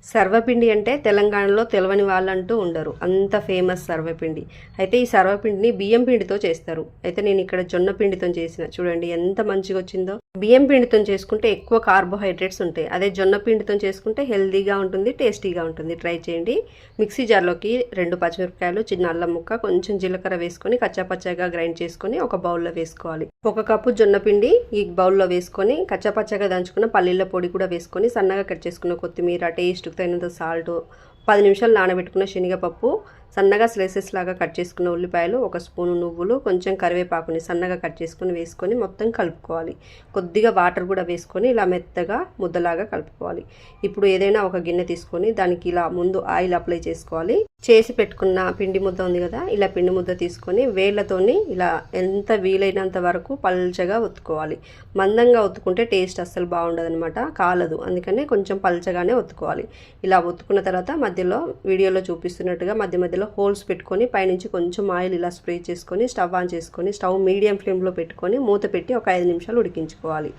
సర్వపిండి అంటే తెలంగాణలో తెలవని వాళ్ళంటూ ఉండరు. అంత ఫేమస్ సర్వపిండి. అయితే ఈ సర్వపిండిని బియ్యం పిండితో చేస్తారు. అయితే నేను ఇక్కడ జొన్న పిండితో చేసిన. చూడండి ఎంత మంచిగా వచ్చిందో. బియ్యం పిండితో చేసుకుంటే ఎక్కువ కార్బోహైడ్రేట్స్ ఉంటాయి. అదే జొన్న పిండితో చేసుకుంటే హెల్తీగా ఉంటుంది, టేస్టీగా ఉంటుంది. ట్రై చేయండి. మిక్సీ జార్లోకి 2 పచ్చిమిరపకాయలు, చిన్న అల్లం ముక్క, కొంచెం జీలకర్ర వేసుకొని కచ్చాపచ్చాగా గ్రైండ్ చేసుకొని ఒక బౌల్లో వేసుకోవాలి. 1 కప్పు జొన్న పిండి ఈ బౌల్లో వేసుకొని కచ్చాపచ్చాగా దంచుకున్న పల్లీల పొడి కూడా వేసుకొని సన్నగా కట్ చేసుకున్న కొత్తిమీర, టేస్ట్కి తగినంత సాల్ట్, 10 నిమిషాలు నానబెట్టుకున్న శనగపప్పు, సన్నగా స్లైసెస్ లాగా కట్ చేసుకున్న ఉల్లిపాయలు, 1 స్పూను నువ్వులు, కొంచెం కరివేపాకుని సన్నగా కట్ చేసుకుని వేసుకొని మొత్తం కలుపుకోవాలి. కొద్దిగా వాటర్ కూడా వేసుకొని ఇలా మెత్తగా ముద్దలాగా కలుపుకోవాలి. ఇప్పుడు ఏదైనా ఒక గిన్నె తీసుకొని దానికి ఇలా ముందు ఆయిల్ అప్లై చేసుకోవాలి. చేసి పెట్టుకున్న పిండి ముద్ద ఉంది కదా, ఇలా పిండి ముద్ద తీసుకొని వేళ్ళతోని ఇలా ఎంత వీలైనంత వరకు పల్చగా ఒత్తుకోవాలి. మందంగా ఒత్తుకుంటే టేస్ట్ అస్సలు బాగుండదనమాట, కాలదు. అందుకనే కొంచెం పల్చగానే ఒత్తుకోవాలి. ఇలా ఒత్తుకున్న తర్వాత మధ్యలో వీడియోలో చూపిస్తున్నట్టుగా మధ్య మధ్యలో హోల్స్ పెట్టుకొని పైనుంచి కొంచెం ఆయిల్ ఇలా స్ప్రే చేసుకొని స్టవ్ ఆన్ చేసుకొని స్టవ్ మీడియం ఫ్లేమ్లో పెట్టుకొని మూత పెట్టి ఒక 5 నిమిషాలు ఉడికించుకోవాలి.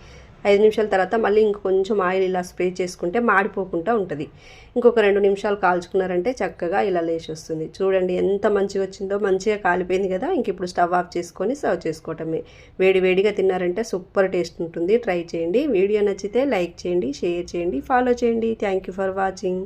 5 నిమిషాల తర్వాత మళ్ళీ ఇంకొంచెం ఆయిల్ ఇలా స్ప్రే చేసుకుంటే మాడిపోకుండా ఉంటుంది. ఇంకొక 2 నిమిషాలు కాల్చుకున్నారంటే చక్కగా ఇలా లేచి వస్తుంది. చూడండి ఎంత మంచిగా వచ్చిందో, మంచిగా కాలిపోయింది కదా. ఇంక ఇప్పుడు స్టవ్ ఆఫ్ చేసుకొని సర్వ్ చేసుకోవటమే. వేడి వేడిగా తిన్నారంటే సూపర్ టేస్ట్ ఉంటుంది. ట్రై చేయండి. వీడియో నచ్చితే లైక్ చేయండి, షేర్ చేయండి, ఫాలో చేయండి. Thank you for watching.